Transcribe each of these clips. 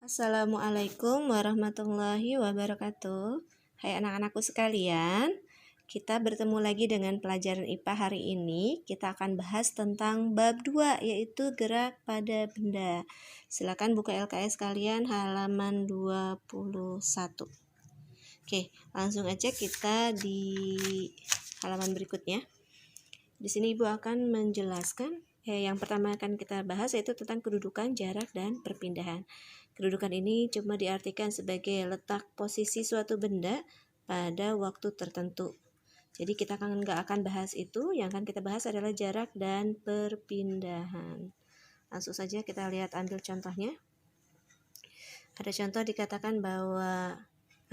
Assalamualaikum warahmatullahi wabarakatuh. Hai anak-anakku sekalian, kita bertemu lagi dengan pelajaran IPA hari ini. Kita akan bahas tentang bab 2, yaitu gerak pada benda. Silakan buka LKS kalian halaman 21. Oke, langsung aja kita di halaman berikutnya. Di sini Ibu akan menjelaskan yang pertama akan kita bahas yaitu tentang kedudukan, jarak, dan perpindahan. Kedudukan ini cuma diartikan sebagai letak posisi suatu benda pada waktu tertentu. Jadi kita nggak akan bahas itu, yang akan kita bahas adalah jarak dan perpindahan. Langsung saja kita lihat ambil contohnya. Ada contoh dikatakan bahwa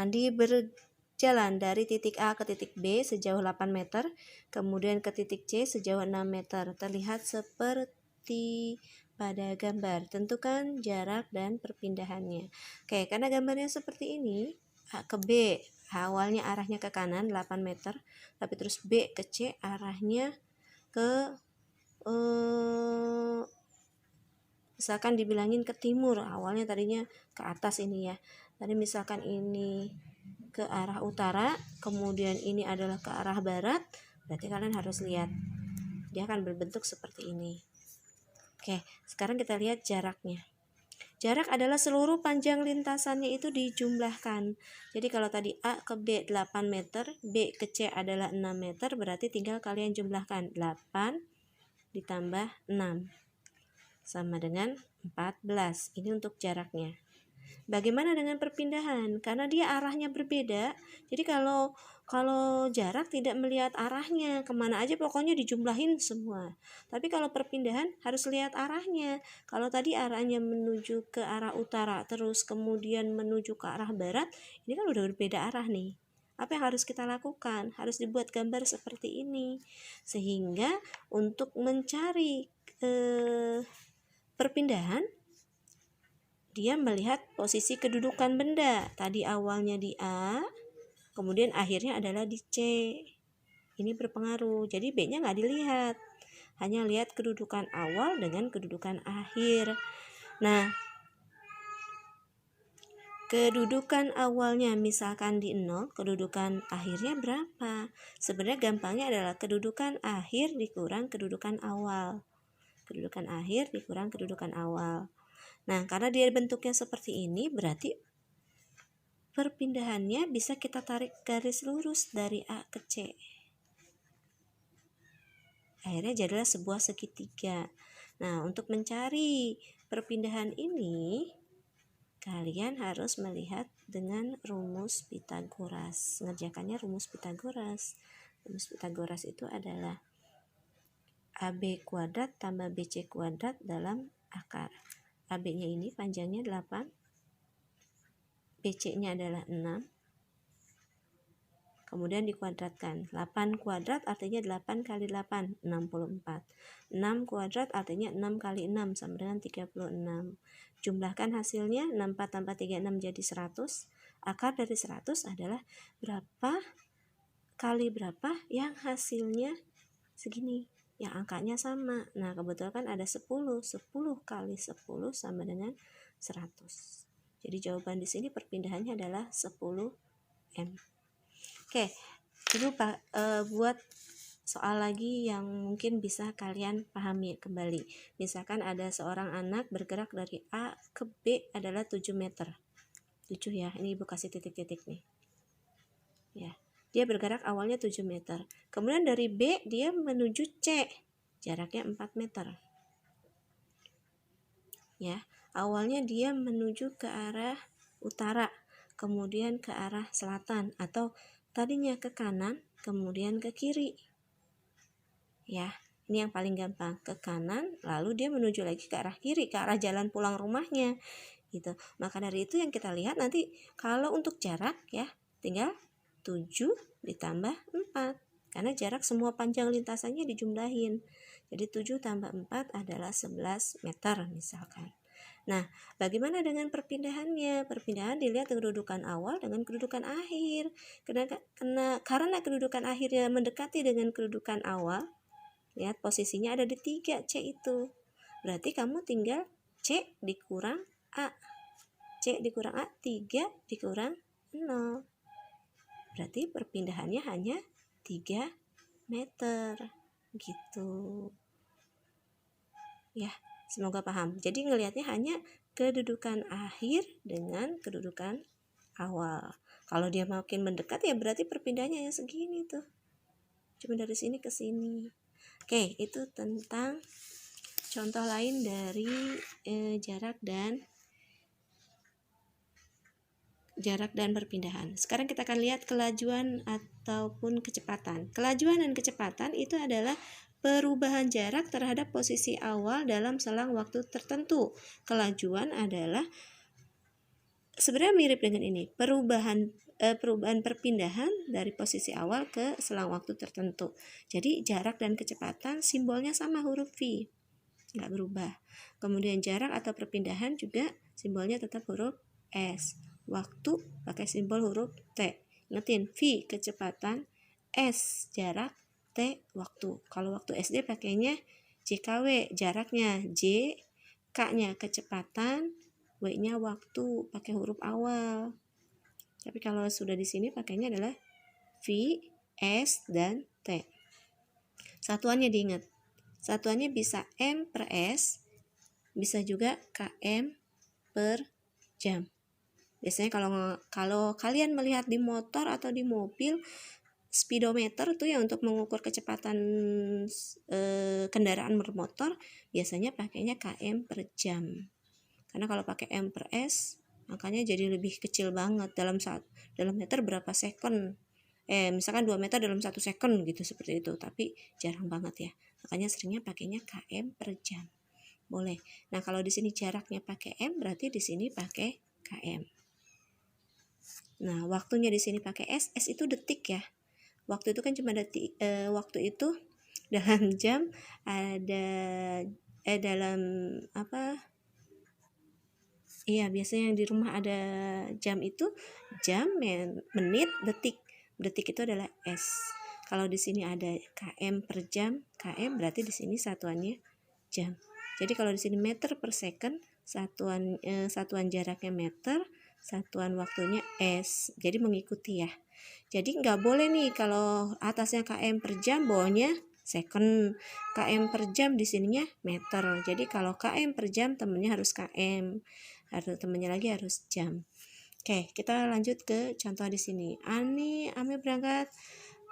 Andi berjalan dari titik A ke titik B sejauh 8 meter, kemudian ke titik C sejauh 6 meter. Terlihat seperti pada gambar. Tentukan jarak dan perpindahannya. Oke, karena gambarnya seperti ini, A ke B, awalnya arahnya ke kanan 8 meter, tapi terus B ke C arahnya ke misalkan dibilangin ke timur, awalnya tadinya ke atas ini ya. Tadi misalkan ini ke arah utara, kemudian ini adalah ke arah barat, berarti kalian harus lihat. Dia akan berbentuk seperti ini. Oke, sekarang kita lihat jaraknya. Jarak adalah seluruh panjang lintasannya itu dijumlahkan. Jadi kalau tadi A ke B 8 meter, B ke C adalah 6 meter, berarti tinggal kalian jumlahkan 8 ditambah 6 sama dengan 14. Ini untuk jaraknya. Bagaimana dengan perpindahan? Karena dia arahnya berbeda, jadi kalau jarak tidak melihat arahnya, kemana aja pokoknya dijumlahin semua. Tapi kalau perpindahan harus lihat arahnya. Kalau tadi arahnya menuju ke arah utara, terus kemudian menuju ke arah barat, ini kan udah berbeda arah nih. Apa yang harus kita lakukan? Harus dibuat gambar seperti ini. Sehingga untuk mencari perpindahan, dia melihat posisi kedudukan benda. Tadi awalnya di A, kemudian akhirnya adalah di C. Ini berpengaruh. Jadi B-nya nggak dilihat. Hanya lihat kedudukan awal dengan kedudukan akhir. Nah, kedudukan awalnya misalkan di 0, kedudukan akhirnya berapa? Sebenarnya gampangnya adalah kedudukan akhir dikurang kedudukan awal. Kedudukan akhir dikurang kedudukan awal. Nah, karena dia bentuknya seperti ini, berarti perpindahannya bisa kita tarik garis lurus dari A ke C. Akhirnya jadilah sebuah segitiga. Nah, untuk mencari perpindahan ini, kalian harus melihat dengan rumus Pythagoras. Mengerjakannya rumus Pythagoras. Rumus Pythagoras itu adalah AB kuadrat tambah BC kuadrat dalam akar. AB-nya ini panjangnya 8, BC-nya adalah 6, kemudian dikuadratkan. 8 kuadrat artinya 8 kali 8, 64. 6 kuadrat artinya 6 kali 6 sama dengan 36. Jumlahkan hasilnya, 64 tambah 36 jadi 100. Akar dari 100 adalah berapa kali berapa yang hasilnya segini, yang angkanya sama. Nah, kebetulan kan ada 10. 10 kali 10 sama dengan 100. Jadi jawaban di sini perpindahannya adalah 10 M. Oke, dulu buat soal lagi yang mungkin bisa kalian pahami kembali. Misalkan ada seorang anak bergerak dari A ke B adalah 7 meter. 7 ya, ini Ibu kasih titik-titik nih. Ya, dia bergerak awalnya 7 meter. Kemudian dari B dia menuju C, jaraknya 4 meter. Ya, awalnya dia menuju ke arah utara, kemudian ke arah selatan, atau tadinya ke kanan, kemudian ke kiri. Ya, ini yang paling gampang, ke kanan, lalu dia menuju lagi ke arah kiri, ke arah jalan pulang rumahnya. Gitu. Maka dari itu yang kita lihat nanti kalau untuk jarak ya, tinggal 7 ditambah 4. Karena jarak semua panjang lintasannya dijumlahin. Jadi 7 tambah 4 adalah 11 meter misalkan. Nah, bagaimana dengan perpindahannya? Perpindahan dilihat kedudukan awal dengan kedudukan akhir. Karena kedudukan akhirnya mendekati dengan kedudukan awal, lihat posisinya ada di 3, C itu. Berarti kamu tinggal C dikurang A. C dikurang A, 3 dikurang 0. Berarti perpindahannya hanya 3 meter. Gitu. Ya, semoga paham. Jadi ngelihatnya hanya kedudukan akhir dengan kedudukan awal. Kalau dia makin mendekat ya berarti perpindahannya yang segini tuh. Cuma dari sini ke sini. Oke, itu tentang contoh lain dari jarak dan perpindahan. Sekarang kita akan lihat kelajuan ataupun kecepatan. Kelajuan dan kecepatan itu adalah perubahan jarak terhadap posisi awal dalam selang waktu tertentu. Kelajuan adalah sebenarnya mirip dengan ini, perubahan perpindahan dari posisi awal ke selang waktu tertentu. Jadi jarak dan kecepatan simbolnya sama, huruf V, nggak berubah. Kemudian jarak atau perpindahan juga simbolnya tetap huruf S. Waktu pakai simbol huruf T. Ingetin, V kecepatan, S jarak, T waktu. Kalau waktu SD pakainya JKW, jaraknya, J, K-nya kecepatan, W-nya waktu, pakai huruf awal. Tapi kalau sudah di sini pakainya adalah V, S, dan T. Satuannya diingat. Satuannya bisa M per S, bisa juga km per jam. Biasanya kalau kalian melihat di motor atau di mobil, speedometer tuh ya untuk mengukur kecepatan kendaraan bermotor, biasanya pakainya km per jam. Karena kalau pakai M per S, makanya jadi lebih kecil banget, dalam meter berapa second. Misalkan 2 meter dalam 1 second gitu, seperti itu. Tapi jarang banget ya. Makanya seringnya pakainya km per jam. Boleh. Nah, kalau di sini jaraknya pakai M, berarti di sini pakai km. Nah, waktunya di sini pakai S. S itu detik ya. Waktu itu kan cuma detik. Waktu itu dalam jam ada dalam apa? Iya, biasanya yang di rumah ada jam itu jam, menit, detik. Detik itu adalah S. Kalau di sini ada km per jam, km berarti di sini satuannya jam. Jadi kalau di sini meter per second, satuan jaraknya meter, satuan waktunya S. Jadi mengikuti ya. Jadi nggak boleh nih kalau atasnya km per jam, bawahnya second. Km per jam di sininya meter. Jadi kalau km per jam temennya harus km. Temennya lagi harus jam. Oke, kita lanjut ke contoh di sini. Ami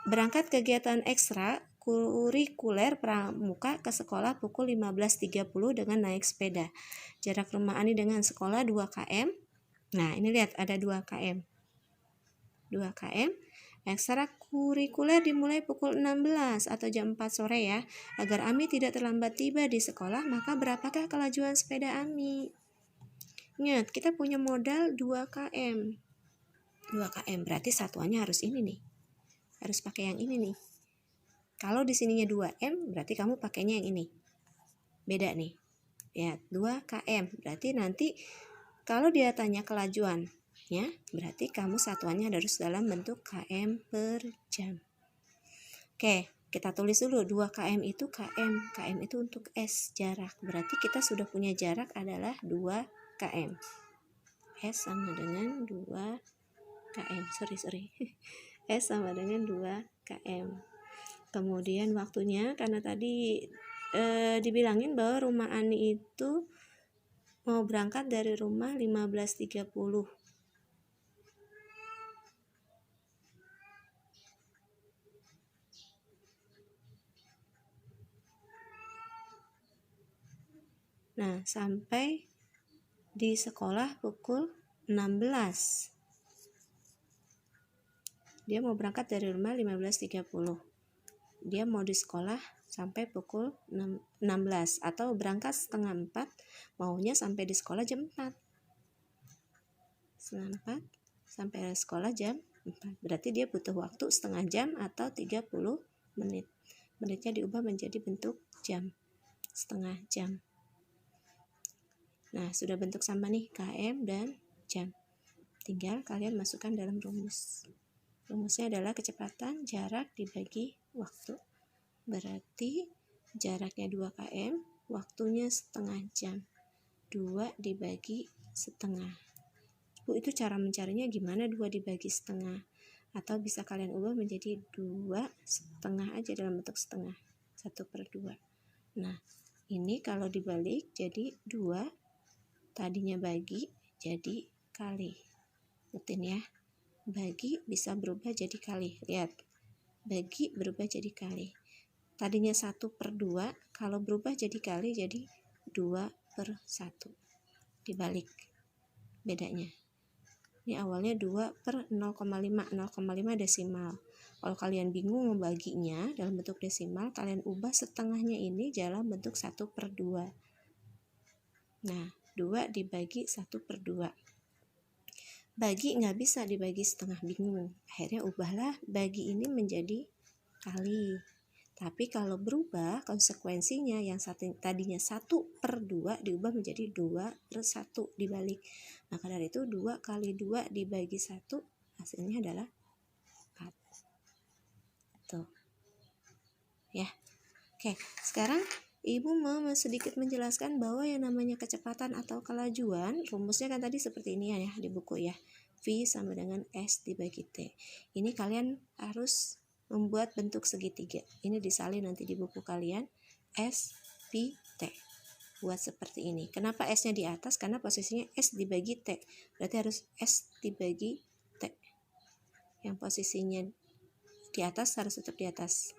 berangkat kegiatan ekstra kurikuler pramuka ke sekolah pukul 15.30 dengan naik sepeda. Jarak rumah Ani dengan sekolah 2 km. Nah, ini lihat ada 2 km. 2 km. Ekstra kurikuler dimulai pukul 16 atau jam 4 sore ya. Agar Ami tidak terlambat tiba di sekolah, maka berapakah kelajuan sepeda Ami? Ingat, kita punya modal 2 km. 2 km berarti satuannya harus ini nih. Harus pakai yang ini nih. Kalau di sininya 2M, berarti kamu pakainya yang ini. Beda nih. Ya, 2 km. Berarti nanti kalau dia tanya kelajuan, ya, berarti kamu satuannya harus dalam bentuk km per jam. Oke, kita tulis dulu 2 km itu km. Km itu untuk S, jarak. Berarti kita sudah punya jarak adalah 2 km. S sama dengan 2 km. Sorry. S sama dengan 2 km. Kemudian waktunya, karena tadi dibilangin bahwa rumah Ani itu mau berangkat dari rumah 15.30. Nah, sampai di sekolah pukul 16. Dia mau berangkat dari rumah 15.30. Dia mau di sekolah sampai pukul 16 atau berangkat setengah 4, maunya sampai di sekolah jam 4. Setengah 4 sampai di sekolah jam 4. Berarti dia butuh waktu setengah jam atau 30 menit. Menitnya diubah menjadi bentuk jam. Setengah jam. Nah, sudah bentuk sama nih km dan jam. Tinggal kalian masukkan dalam rumus. Rumusnya adalah kecepatan jarak dibagi waktu. Berarti jaraknya 2 km, waktunya setengah jam. 2 dibagi setengah. Bu, itu cara mencarinya gimana 2 dibagi setengah? Atau bisa kalian ubah menjadi 2 setengah aja dalam bentuk setengah, 1/2. Nah, ini kalau dibalik jadi 2, tadinya bagi jadi kali. Ikutin ya, bagi bisa berubah jadi kali. Lihat, bagi berubah jadi kali. Tadinya 1/2, kalau berubah jadi kali jadi 2/1. Dibalik bedanya. Ini awalnya 2/0,5, 0,5 desimal. Kalau kalian bingung membaginya dalam bentuk desimal, kalian ubah setengahnya ini dalam bentuk 1/2. Nah, 2 dibagi 1/2. Bagi nggak bisa dibagi setengah, bingung. Akhirnya ubahlah bagi ini menjadi kali. Tapi kalau berubah konsekuensinya yang tadinya 1/2 diubah menjadi 2/1 dibalik. Maka dari itu 2 kali 2 dibagi 1 hasilnya adalah 4. Tuh. Ya. Oke, sekarang Ibu mau sedikit menjelaskan bahwa yang namanya kecepatan atau kelajuan, rumusnya kan tadi seperti ini ya di buku ya. V sama dengan S dibagi T. Ini kalian harus membuat bentuk segitiga. Ini disalin nanti di buku kalian. S, V, T. Buat seperti ini. Kenapa S-nya di atas? Karena posisinya S dibagi T. Berarti harus S dibagi T. Yang posisinya di atas harus tetap di atas.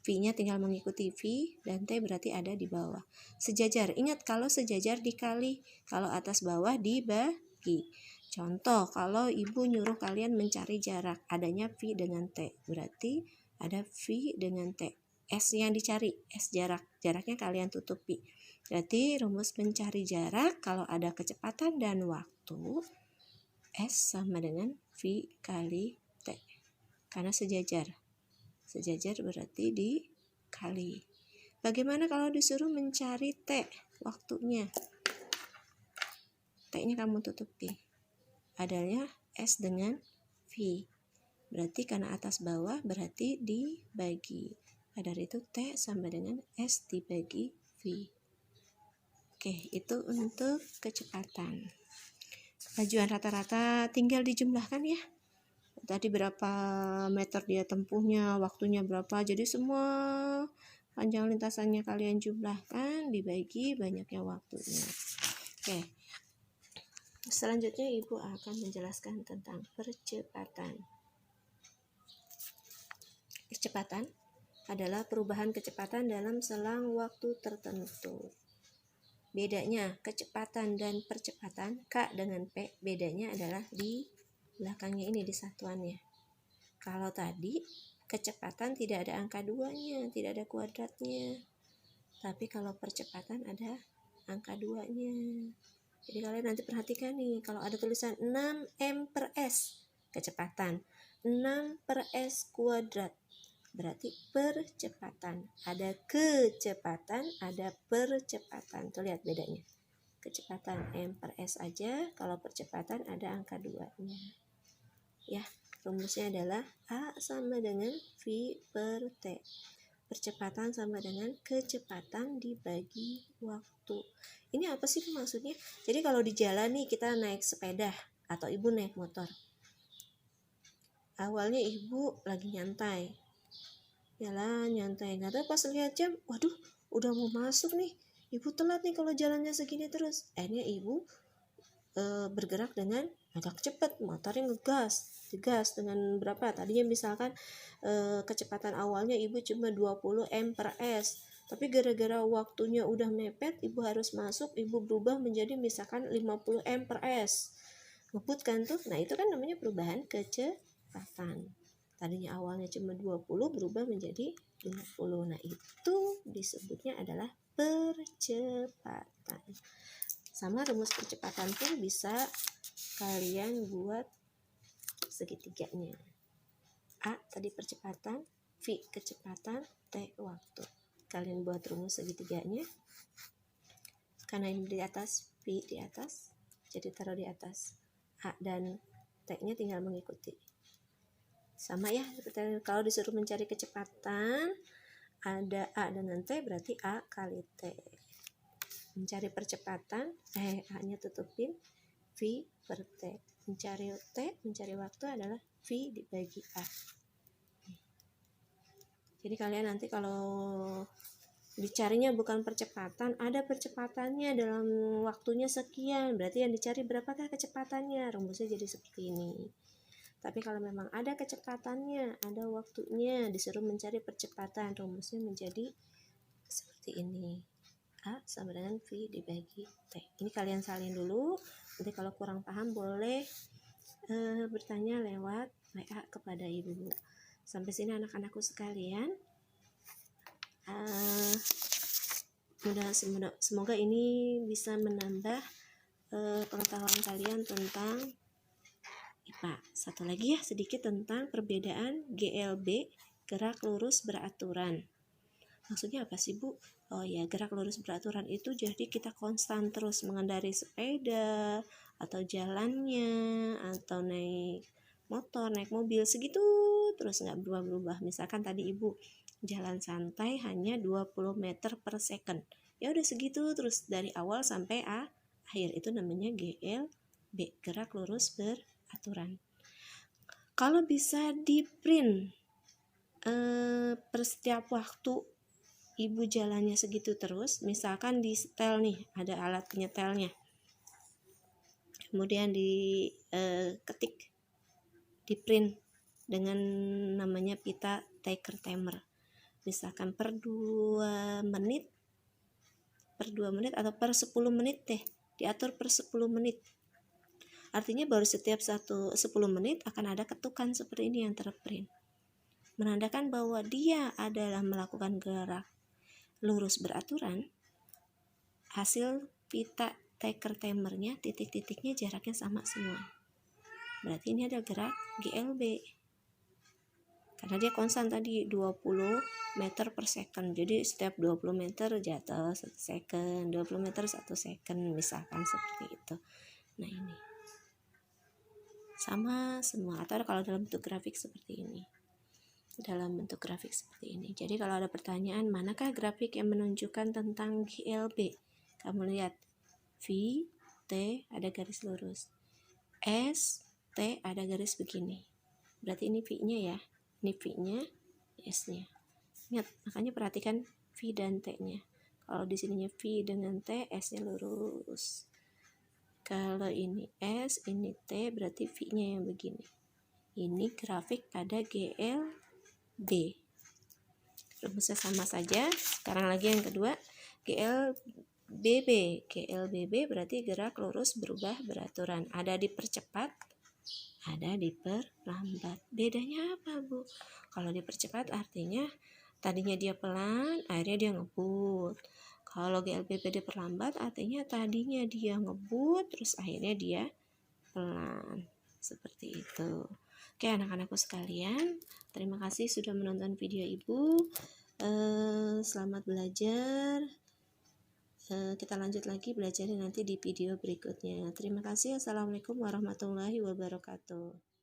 V-nya tinggal mengikuti V dan T berarti ada di bawah. Sejajar. Ingat kalau sejajar dikali, kalau atas bawah dibagi. Contoh, kalau Ibu nyuruh kalian mencari jarak, adanya V dengan T. Berarti ada V dengan T. S yang dicari, S jarak. Jaraknya kalian tutupi. Berarti rumus mencari jarak kalau ada kecepatan dan waktu, S sama dengan V kali T. Karena sejajar. Sejajar berarti dikali. Bagaimana kalau disuruh mencari T waktunya? T-nya kamu tutupi. Adanya S dengan V. Berarti karena atas bawah berarti dibagi. Pada dari itu T sama dengan S dibagi V. Oke, itu untuk kecepatan. Kelajuan rata-rata tinggal dijumlahkan ya. Tadi berapa meter dia tempuhnya, waktunya berapa, jadi semua panjang lintasannya kalian jumlahkan dibagi banyaknya waktunya. Oke, selanjutnya Ibu akan menjelaskan tentang percepatan. Kecepatan adalah perubahan kecepatan dalam selang waktu tertentu. Bedanya kecepatan dan percepatan, K dengan P, bedanya adalah di belakangnya ini, di satuannya. Kalau tadi kecepatan tidak ada angka 2-nya, tidak ada kuadratnya. Tapi kalau percepatan ada angka 2-nya. Jadi kalian nanti perhatikan nih, kalau ada tulisan 6m/s, kecepatan 6/s kuadrat, berarti percepatan. Ada kecepatan, ada percepatan. Tuh lihat bedanya. Kecepatan m/s aja, kalau percepatan ada angka 2-nya. Ya, rumusnya adalah A sama dengan V/T. Percepatan sama dengan kecepatan dibagi waktu. Ini apa sih maksudnya? Jadi kalau di jalan nih kita naik sepeda atau Ibu naik motor. Awalnya Ibu lagi nyantai. Jalan nyantai, nggak tahu pas lihat jam, waduh, udah mau masuk nih. Ibu telat nih kalau jalannya segini terus. Akhirnya Ibu bergerak dengan agak cepat, motornya digas dengan berapa? Tadinya misalkan kecepatan awalnya Ibu cuma 20 m/s, tapi gara-gara waktunya udah mepet, Ibu harus masuk, Ibu berubah menjadi misalkan 50 m/s. Ngebut kan tuh? Nah, itu kan namanya perubahan kecepatan. Tadinya awalnya cuma 20 berubah menjadi 50. Nah, itu disebutnya adalah percepatan. Sama rumus percepatan pun bisa kalian buat segitiganya. A tadi percepatan, V kecepatan, T waktu. Kalian buat rumus segitiganya. Karena ini di atas, V di atas, jadi taruh di atas. A dan T-nya tinggal mengikuti. Sama ya, kalau disuruh mencari kecepatan, ada A dengan T, berarti A kali T. Mencari percepatan, A-nya tutupin, V per T. Mencari T, mencari waktu adalah V dibagi A. Jadi kalian nanti kalau dicarinya bukan percepatan, ada percepatannya dalam waktunya sekian, berarti yang dicari berapakah kecepatannya, rumusnya jadi seperti ini. Tapi kalau memang ada kecepatannya, ada waktunya, disuruh mencari percepatan, rumusnya menjadi seperti ini. A sama dengan V dibagi T. Ini kalian salin dulu, nanti kalau kurang paham boleh bertanya lewat WA kepada ibu. Sampai sini anak-anakku sekalian. Semoga ini bisa menambah pengetahuan kalian tentang IPA. Satu lagi ya, sedikit tentang perbedaan GLB, gerak lurus beraturan. Maksudnya apa sih, Bu? Oh ya, gerak lurus beraturan itu jadi kita konstan terus mengendarai sepeda atau jalannya atau naik motor, naik mobil segitu terus nggak berubah-berubah. Misalkan tadi Ibu jalan santai hanya 20 meter per second. Ya udah segitu terus dari awal sampai akhir, itu namanya GLB, gerak lurus beraturan. Kalau bisa di print per setiap waktu Ibu jalannya segitu terus, misalkan di setel nih, ada alat penyetelnya, kemudian diketik, di print dengan namanya pita taker timer, misalkan per 2 menit atau per 10 menit deh, diatur per 10 menit. Artinya baru setiap 10 menit akan ada ketukan seperti ini yang terprint, menandakan bahwa dia adalah melakukan gerak lurus beraturan. Hasil pita taker timernya, titik-titiknya jaraknya sama semua, berarti ini ada gerak GLB karena dia konstan tadi 20 meter per second. Jadi setiap 20 meter jatuh 1 second, 20 meter 1 second, misalkan seperti itu. Nah ini sama semua, atau kalau dalam bentuk grafik seperti ini, Jadi kalau ada pertanyaan manakah grafik yang menunjukkan tentang GLB, kamu lihat V, T ada garis lurus, S, T ada garis begini, berarti ini V-nya ya, ini V-nya, S-nya. Ingat, makanya perhatikan V dan T-nya. Kalau di sininya V dengan T, S-nya lurus. Kalau ini S, ini T, berarti V-nya yang begini. Ini grafik pada GLB. Rumusnya sama saja. Sekarang lagi yang kedua, GLBB. GLBB berarti gerak lurus berubah beraturan. Ada dipercepat, ada diperlambat. Bedanya apa, Bu? Kalau dipercepat artinya tadinya dia pelan, akhirnya dia ngebut. Kalau GLBB diperlambat artinya tadinya dia ngebut, terus akhirnya dia pelan. Seperti itu. Oke anak-anakku sekalian, terima kasih sudah menonton video Ibu. Selamat belajar. Kita lanjut lagi belajarnya nanti di video berikutnya. Terima kasih. Assalamualaikum warahmatullahi wabarakatuh.